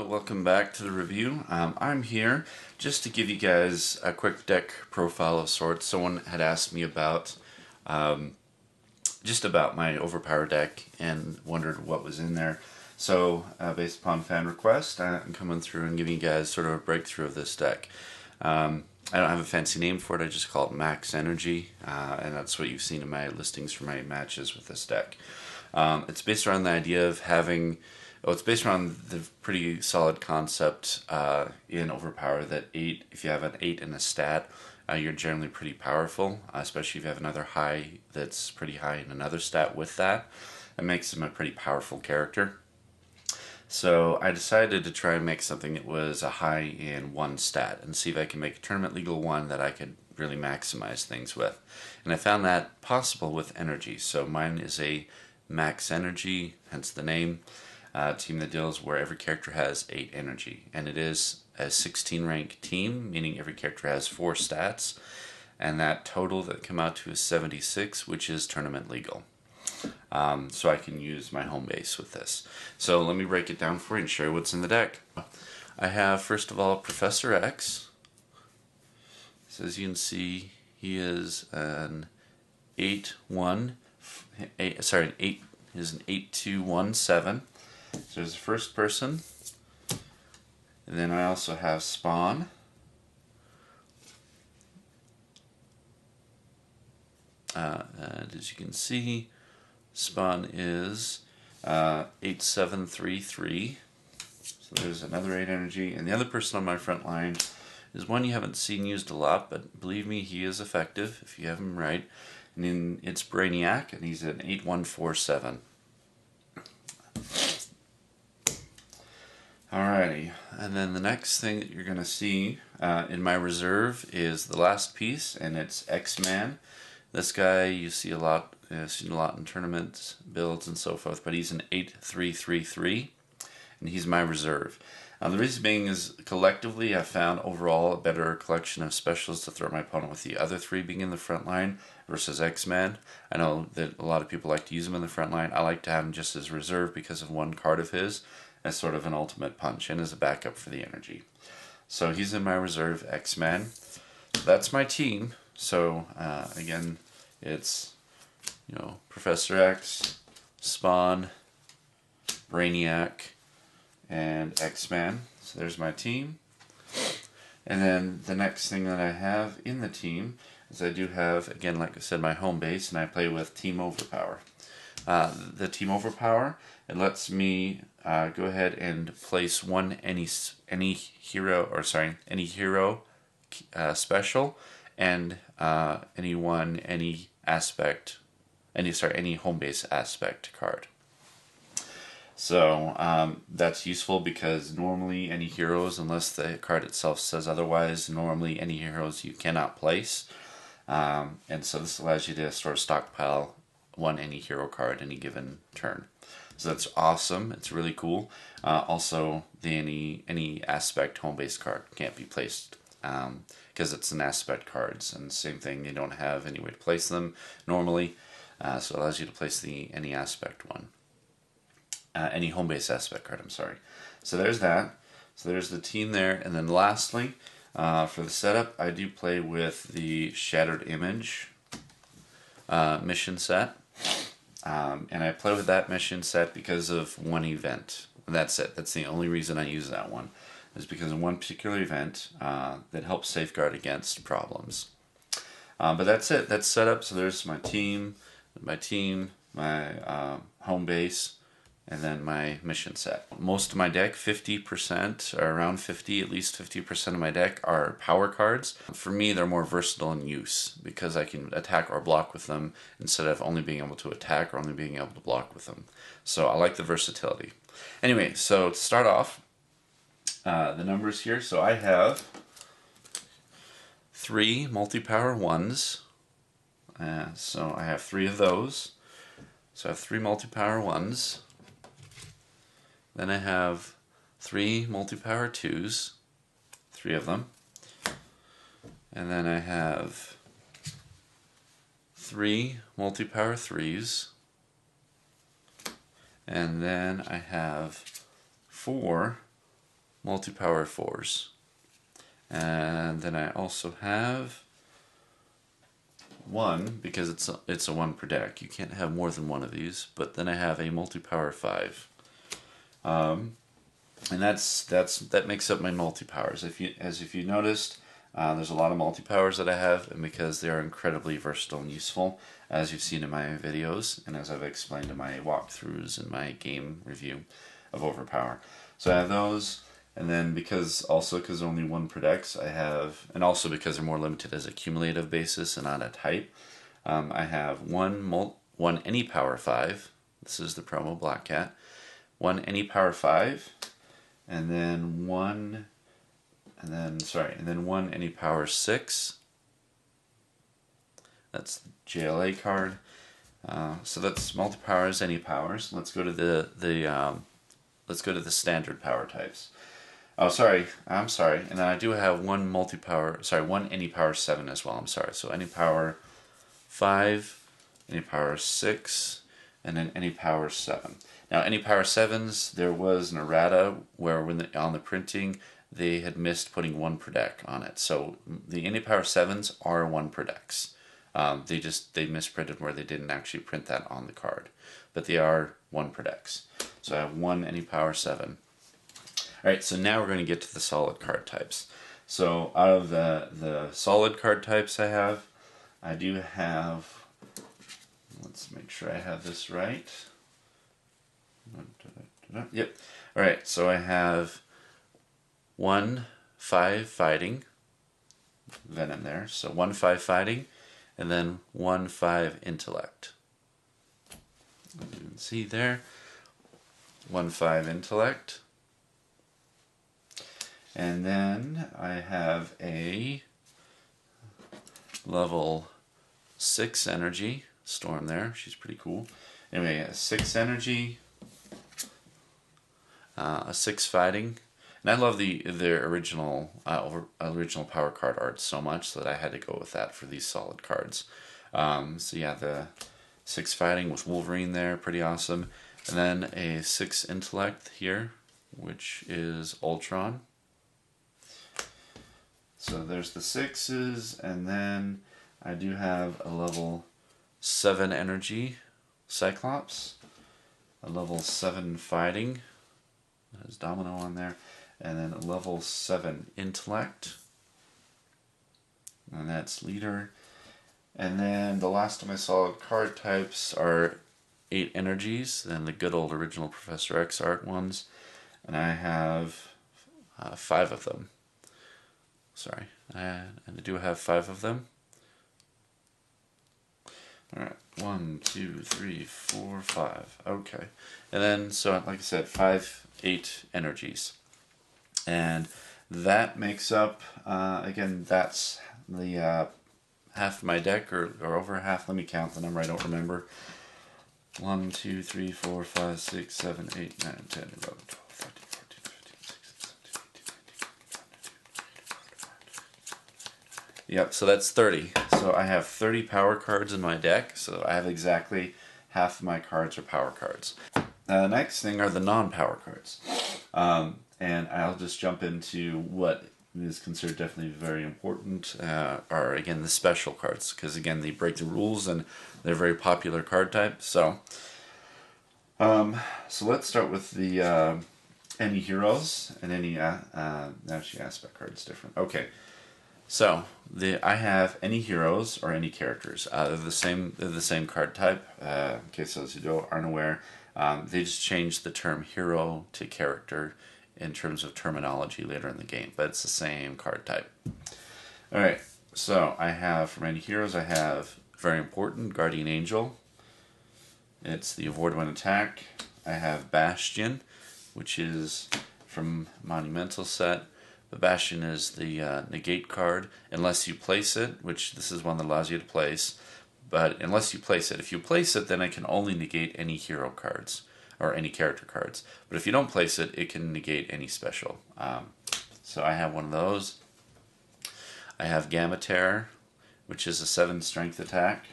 welcome back to the review. I'm here just to give you guys a quick deck profile of sorts. Someone had asked me about just about my Overpower deck and wondered what was in there. So based upon fan request, I'm coming through and giving you guys sort of a breakthrough of this deck. I don't have a fancy name for it, I just call it Max Energy, and that's what you've seen in my listings for my matches with this deck. It's based around the idea of having, well, it's based around the pretty solid concept in Overpower that if you have an 8 in a stat, you're generally pretty powerful, especially if you have another high that's pretty high in another stat with that. It makes him a pretty powerful character. So I decided to try and make something that was a high in one stat and see if I can make a tournament legal one that I could really maximize things with. And I found that possible with energy. So mine is a Max Energy, hence the name, team that deals where every character has 8 energy. And it is a 16 rank team, meaning every character has 4 stats. And that total that come out to is 76, which is tournament legal. So I can use my home base with this. So let me break it down for you and show you what's in the deck. I have, first of all, Professor X. So as you can see, he is an 8-1, he's an 8-2-1-7. So there's the first person. And then I also have Spawn. And as you can see, Spawn is 8733. So there's another 8 energy. And the other person on my front line is one you haven't seen used a lot, but believe me, he is effective if you have him right. And then it's Brainiac, and he's an 8147. Alrighty, and then the next thing that you're going to see in my reserve is the last piece, and it's X-Man. This guy you see a lot, seen a lot in tournaments, builds, and so forth, but he's an 8333, and he's my reserve. The reason being is collectively I found overall a better collection of specials to throw at my opponent, with the other 3 being in the front line versus X-Man. I know that a lot of people like to use him in the front line. I like to have him just as reserve because of one card of his as sort of an ultimate punch and as a backup for the energy. So he's in my reserve, X-Man. That's my team. So again, it's Professor X, Spawn, Brainiac, and X-Man. So there's my team. And then the next thing that I have in the team is I do have, again, like I said, my home base, and I play with Team Overpower. The Team Overpower, it lets me go ahead and place any hero special, and any home base aspect card. So that's useful because normally any heroes, unless the card itself says otherwise, normally any heroes you cannot place. And so this allows you to sort of stockpile any hero card any given turn. So that's awesome. It's really cool. Also, any aspect home base card can't be placed because it's an aspect cards, and same thing, you don't have any way to place them normally. So it allows you to place any aspect one. Any home base aspect card, I'm sorry. So there's that. So there's the team there. And then lastly, for the setup, I do play with the Shattered Image mission set. And I play with that mission set because of one event. And that's it. That's the only reason I use that one, is because of one particular event that helps safeguard against problems. But that's it. That's set up. So there's my team, my home base, and then my mission set. Most of my deck, 50%, or around 50, at least 50% of my deck are power cards. For me, they're more versatile in use because I can attack or block with them instead of only being able to attack or only being able to block with them. So I like the versatility. Anyway, so to start off, the numbers here. So I have 3 multi-power 1s. So I have 3 of those. So I have 3 multi-power 1s. Then I have 3 multi-power 2s, 3 of them. And then I have 3 multi-power 3s. And then I have 4 multi-power 4s. And then I also have one, because it's a one per deck. You can't have more than one of these. But then I have a multi-power 5. And that makes up my multi-powers. If you noticed, there's a lot of multi-powers that I have, and because they are incredibly versatile and useful, as you've seen in my videos, and as I've explained in my walkthroughs and my game review of Overpower. So I have those, and then because only one per decks, I have, and also because they're more limited as a cumulative basis and not a type, I have one any power 5. This is the promo Black Cat. One any power 5, and then one any power 6. That's the JLA card. So that's multi-powers, any powers. Let's go to the standard power types. Oh, sorry. I'm sorry. And I do have one any power 7 as well. I'm sorry. So any power 5, any power 6, and then any power 7. Now, any power 7s, there was an errata where on the printing, they had missed putting one per deck on it. So the any power 7s are one per decks. They misprinted where they didn't actually print that on the card. But they are one per decks. So I have one any power 7. Alright, so now we're going to get to the solid card types. So out of the solid card types I do have, let's make sure I have this right. Yep. Alright, so I have 1, 5 fighting, Venom there. So 1, 5 fighting, and then 1, 5 intellect. You can see there, 1, 5 intellect. And then I have a level 6 energy, Storm there, she's pretty cool. Anyway, a 6 energy, a 6 fighting, and I love the original power card art so much that I had to go with that for these solid cards. So yeah, the 6 fighting with Wolverine there, pretty awesome. And then a 6 intellect here, which is Ultron. So there's the 6s, and then I do have a level 7 energy Cyclops, a level 7 fighting, there's Domino on there, and then a level 7 intellect, and that's leader. And then the last of my solid card types are 8 energies, then the good old original Professor X art ones, and I have 5 of them. Sorry, and I do have 5 of them. Alright, 1, 2, 3, 4, 5. Okay. And then, so like I said, 8 energies. And that makes up, again, that's the half of my deck, or over half. Let me count the number, I don't remember. 1, 2, 3, 4, 5, 6, 7, 8, 9, 10, 11, 12, 13, 14, 15, 16, 17, 18, 19, 20. Yep, so that's 30. So I have 30 power cards in my deck, so I have exactly half of my cards are power cards. Next thing are the non-power cards. And I'll just jump into what is considered definitely very important, are again the special cards, because again they break the rules and they're a very popular card type. So let's start with the any heroes and any actually aspect cards different. Okay, so I have any heroes or any characters. They're the same card type. In case those who aren't aware, they just changed the term hero to character in terms of terminology later in the game, but it's the same card type. Alright, so I have, for many heroes, I have, very important, Guardian Angel. It's the avoid when attack. I have Bastion, which is from Monumental set. The Bastion is the negate card, unless you place it, which this is one that allows you to place, but unless you place it. If you place it, then it can only negate any hero cards, or any character cards. But if you don't place it, it can negate any special. So I have one of those. I have Gamma Terror, which is a 7 strength attack.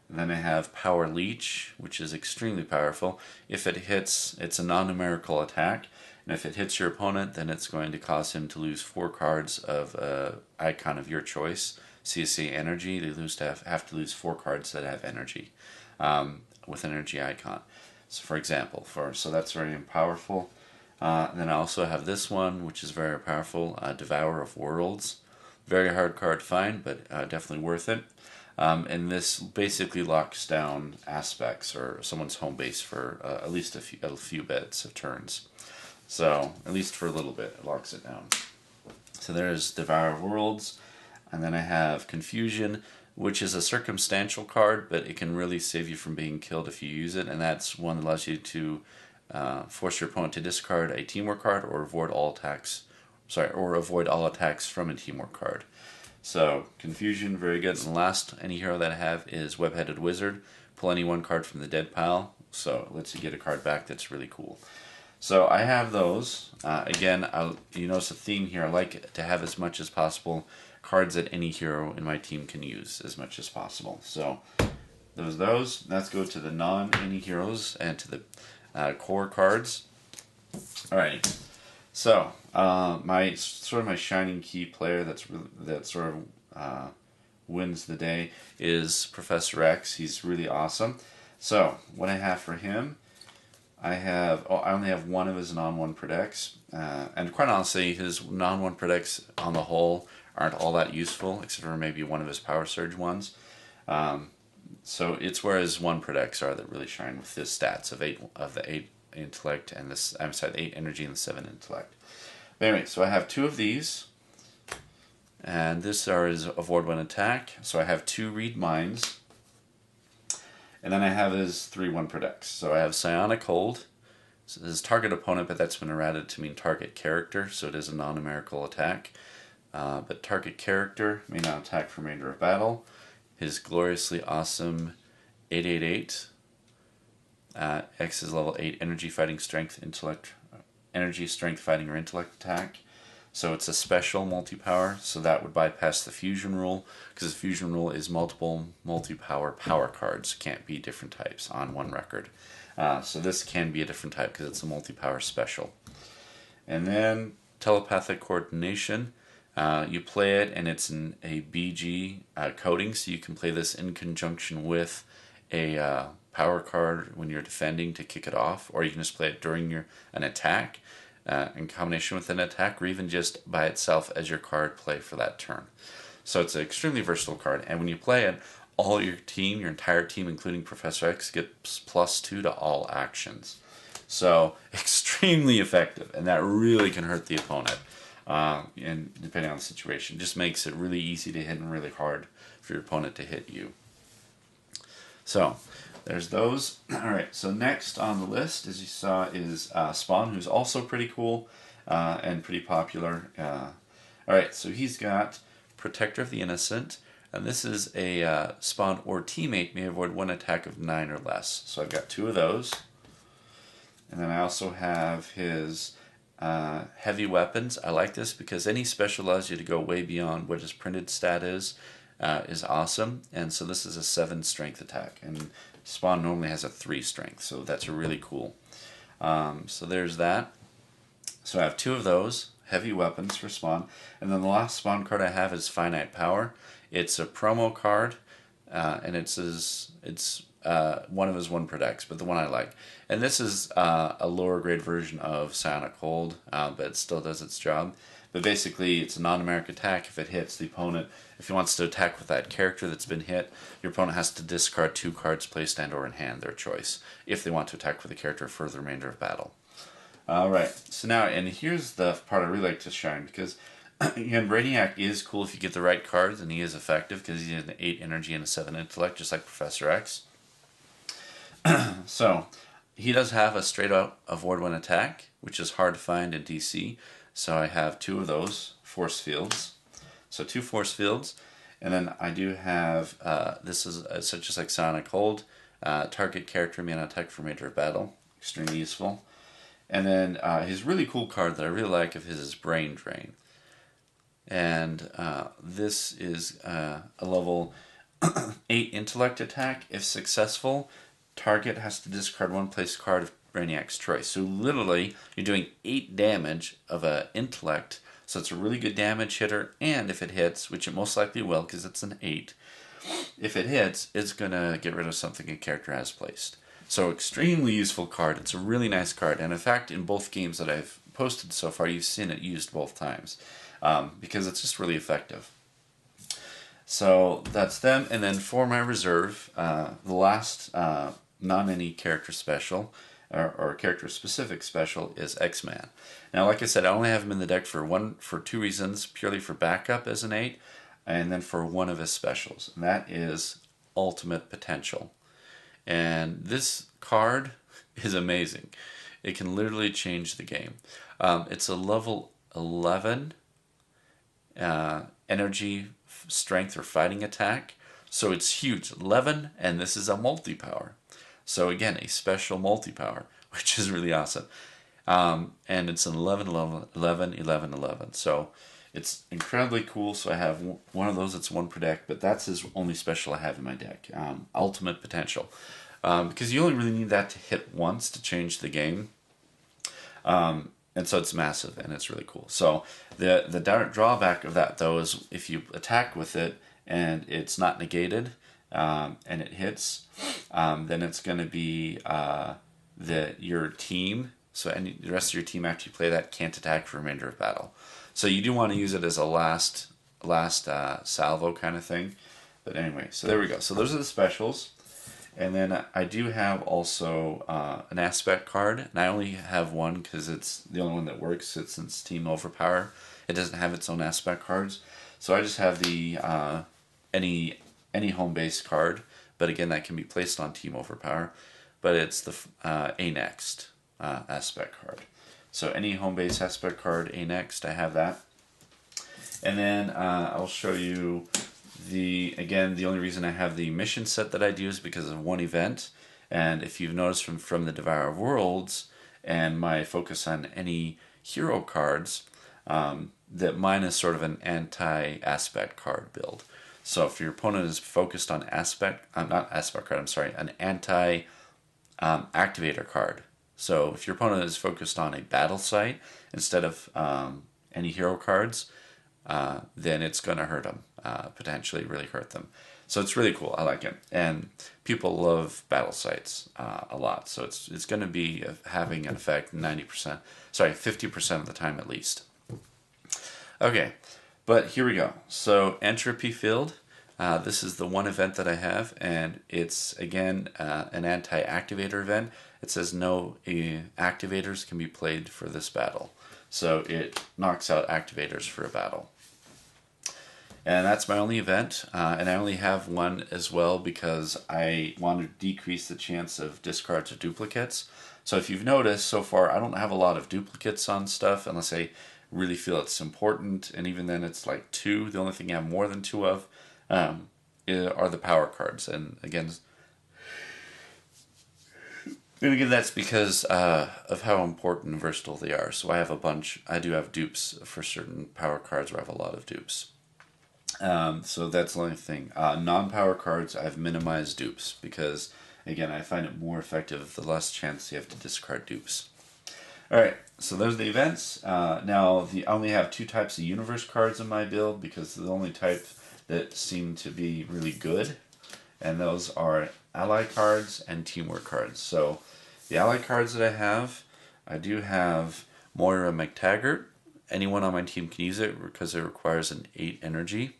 And then I have Power Leech, which is extremely powerful. If it hits, it's a non-numerical attack, And if it hits your opponent, then it's going to cause him to lose 4 cards of icon of your choice. CSA energy, they have to lose 4 cards that have energy with an energy icon. So for example, so that's very powerful. And then I also have this one, which is very powerful, Devour of Worlds. Very hard card to find, but definitely worth it. And this basically locks down aspects or someone's home base for at least a few bits of turns. So, at least for a little bit, it locks it down. So there's Devour of Worlds. And then I have Confusion, which is a circumstantial card, but it can really save you from being killed if you use it. And that's one that allows you to force your opponent to discard a teamwork card or avoid all attacks. Avoid all attacks from a teamwork card. So, Confusion, very good. And the last any hero that I have is Web-Headed Wizard. Pull any one card from the dead pile. So, it lets you get a card back that's really cool. So, I have those. Again, you notice a theme here. I like to have as much as possible cards that any hero in my team can use as much as possible. So, those. Let's go to the non-any heroes and to the core cards. Alright. So, my shining key player that sort of wins the day is Professor X. He's really awesome. So, what I have for him, I only have one of his non-1 predicts, and quite honestly, his non-1 predicts on the whole aren't all that useful, except for maybe one of his Power Surge ones. So it's where his 1 predicts are that really shine with his stats of the 8 intellect and the 8 energy and the 7 intellect. But anyway, so I have 2 of these, and this are his avoid 1 attack. So I have 2 read minds, and then I have his 3/1 predicts. So I have Psionic Hold. So his target opponent, but that's been errated to mean target character, so it is a non-numerical attack. But target character may not attack for remainder of battle. His gloriously awesome 888. X is level 8 energy, fighting, strength, intellect, energy, strength, fighting, or intellect attack. So it's a special multi-power, so that would bypass the fusion rule, because the fusion rule is multiple multi-power power cards. Can't be different types on one record. So this can be a different type because it's a multi-power special. And then telepathic coordination. You play it, and it's in a BG coding, so you can play this in conjunction with a power card when you're defending to kick it off, or you can just play it during an attack in combination with an attack, or even just by itself as your card play for that turn. So it's an extremely versatile card, and when you play it, all your entire team, including Professor X, gets +2 to all actions. So extremely effective, and that really can hurt the opponent. And depending on the situation, just makes it really easy to hit and really hard for your opponent to hit you. So there's those. Alright, so next on the list, as you saw, is Spawn, who's also pretty cool and pretty popular. Alright, so he's got Protector of the Innocent, and this is a Spawn or teammate may avoid 1 attack of 9 or less. So I've got 2 of those. And then I also have his heavy weapons. I like this because any special allows you to go way beyond what his printed stat is awesome. And so this is a 7 strength attack, and Spawn normally has a 3 strength, so that's really cool. So there's that. So I have 2 of those heavy weapons for Spawn, and then the last Spawn card I have is Finite Power. It's a promo card, and it's one of his 1 predicts, but the one I like. And this is a lower grade version of Psionic Hold, but it still does its job. But basically, it's a non-numeric attack. If it hits the opponent, if he wants to attack with that character that's been hit, your opponent has to discard 2 cards placed and or in hand, their choice, if they want to attack with the character for the remainder of battle. Alright, so now, and here's the part I really like to shine, because again, Brainiac is cool if you get the right cards, and he is effective, because he's an 8 energy and a 7 intellect, just like Professor X. So, he does have a straight up avoid 1 attack, which is hard to find in DC. So I have 2 of those force fields. So 2 force fields. And then I do have, this is such as like Sonic Hold. Target character may not attack for remainder of battle. Extremely useful. And then his really cool card that I really like of his is Brain Drain. And this is a level 8 intellect attack. If successful, target has to discard 1 place card Brainiac's choice. So literally, you're doing 8 damage of a intellect. So it's a really good damage hitter, and if it hits, which it most likely will because it's an 8, if it hits, it's going to get rid of something a character has placed. So extremely useful card. It's a really nice card. And in fact, in both games that I've posted so far, you've seen it used both times because it's just really effective. So that's them. And then for my reserve, the last non-any character special or character specific special is X-Man. Now, like I said, I only have him in the deck for 2 reasons: purely for backup as an 8, and then for one of his specials, and that is Ultimate Potential. And this card is amazing. It can literally change the game. It's a level 11 energy, strength, or fighting attack. So it's huge. 11, and this is a multi-power. So again, a special multi-power, which is really awesome. And it's an 11, 11, 11, 11, 11. So it's incredibly cool. So I have one of those. It's one per deck, but that's his only special I have in my deck. Ultimate Potential. Because you only really need that to hit once to change the game. And so it's massive, and it's really cool. So the drawback of that, though, is if you attack with it and it's not negated and it hits, then it's going to be your team. So the rest of your team, after you play that, can't attack for the remainder of battle. So you do want to use it as a last salvo kind of thing. But anyway, so there we go. So those are the specials. And then I do have also an aspect card, and I only have one because it's the only one that works. Since Team Overpower, it doesn't have its own aspect cards. So I just have the any home base card, but again that can be placed on Team Overpower. But it's the A Next aspect card. So any home base aspect card, A Next, I have that. And then I'll show you. The only reason I have the mission set that I do is because of one event, and if you've noticed from the Devourer of Worlds and my focus on any hero cards, that mine is sort of an anti-aspect card build. So if your opponent is focused on an anti-activator card. So if your opponent is focused on a battle site instead of any hero cards, then it's going to hurt them, potentially really hurt them. So it's really cool. I like it. And people love battle sites a lot. So it's going to be having an effect 50% of the time at least. Okay, but here we go. So Entropy Field, this is the one event that I have, and it's, again, an anti-activator event. It says no activators can be played for this battle. So it knocks out activators for a battle. And that's my only event, and I only have one as well because I want to decrease the chance of discards or duplicates. So if you've noticed, so far I don't have a lot of duplicates on stuff unless I really feel it's important, and even then it's like 2. The only thing I have more than 2 of are the power cards. And again, that's because of how important and versatile they are. So I have a bunch. I do have dupes for certain power cards where I have a lot of dupes. So that's the only thing. Non-power cards, I've minimized dupes because, again, I find it more effective the less chance you have to discard dupes. Alright, so those are the events. Now, I only have 2 types of universe cards in my build because they're the only type that seem to be really good. And those are ally cards and teamwork cards. So the ally cards that I do have Moira McTaggart. Anyone on my team can use it because it requires an 8 energy.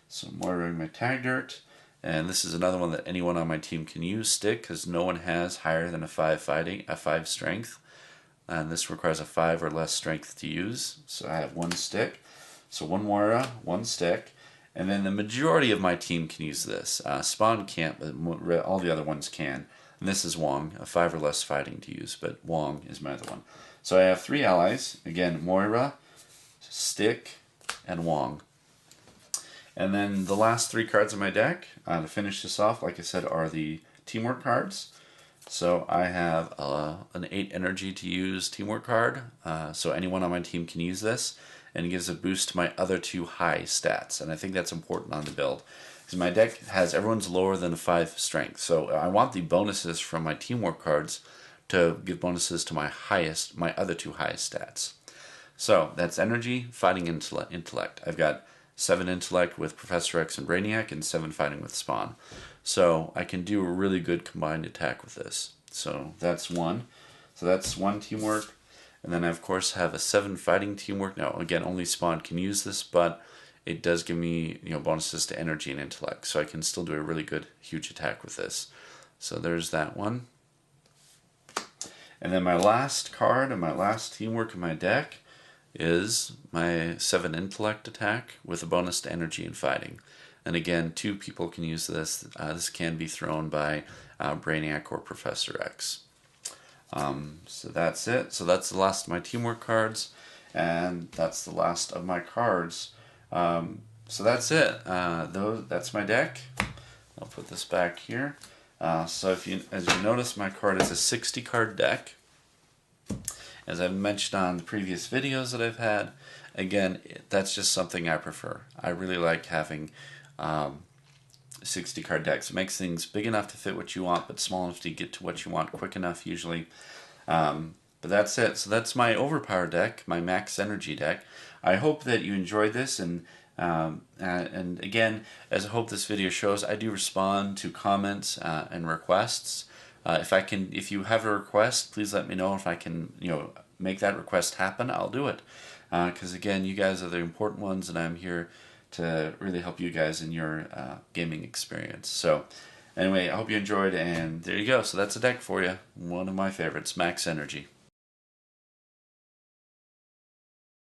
So Moira McTaggart. And this is another one that anyone on my team can use. Stick, because no one has higher than a 5 strength. And this requires a 5 or less strength to use. So I have 1 stick. So 1 Moira, 1 stick. And then the majority of my team can use this. Spawn can't, but all the other ones can. And this is Wong, a 5 or less fighting to use, but Wong is my other one. So I have 3 allies. Again, Moira, Stick, and Wong. And then the last 3 cards in my deck, to finish this off, like I said, are the teamwork cards. So I have an 8 energy to use teamwork card. So anyone on my team can use this. And it gives a boost to my other 2 high stats. And I think that's important on the build. Because my deck has everyone's lower than a 5 strength. So I want the bonuses from my teamwork cards to give bonuses to my other two highest stats. So that's energy, fighting, intellect. I've got 7 intellect with Professor X and Brainiac, and 7 fighting with Spawn. So I can do a really good combined attack with this. So that's one. So that's 1 teamwork. And then I, of course, have a 7 fighting teamwork. Now, again, only Spawn can use this, but it does give me, bonuses to energy and intellect. So I can still do a really good, huge attack with this. So there's that one. And then my last card and my last teamwork in my deck is my 7 intellect attack with a bonus to energy and fighting. And again, 2 people can use this. This can be thrown by Brainiac or Professor X. So that's it. So that's the last of my teamwork cards, and that's the last of my cards. So that's it. That's my deck. I'll put this back here. So as you notice, my card is a 60 card deck. As I've mentioned on the previous videos that I've had, again, that's just something I prefer. I really like having 60 card decks. It makes things big enough to fit what you want, but small enough to get to what you want quick enough usually. But that's it. So that's my Overpower deck, my max energy deck. I hope that you enjoyed this, and again, as I hope this video shows, I do respond to comments and requests. If you have a request, please let me know. If I can, make that request happen, I'll do it. Because again, you guys are the important ones, and I'm here to really help you guys in your gaming experience. So anyway, I hope you enjoyed, and there you go. So that's a deck for you. One of my favorites, Max Energy.